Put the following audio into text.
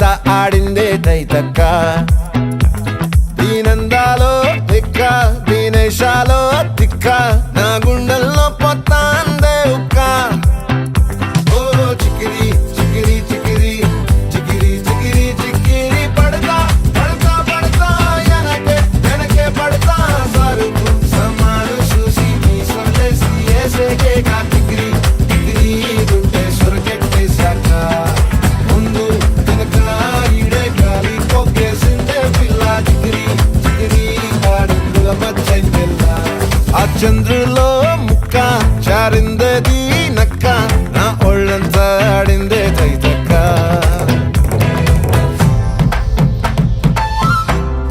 అంతా ఆడిందే తైతక్క దీనందాలో తిక్క దీనేశాలో తిక్క నా గుండెల్లో పొత్తాందే ఉక్క ఓ చికిరి చికిరి చికిరి చికిరి చికిరి చికిరి పడతా పడతా పడతా వెనకే పడతా సరుకు సమాను చూసి మీ సొల్లేసి ఏసేకే కా చికిరి చికిరి గుంటే సొరకెట్టేశాక ముందు వెనక ఈడే గాలి కొక్కేసిందే పిల్ల చికిరి చికిరి ఆడుగుల మచ్చై పిల్ల ఆ చంద్రు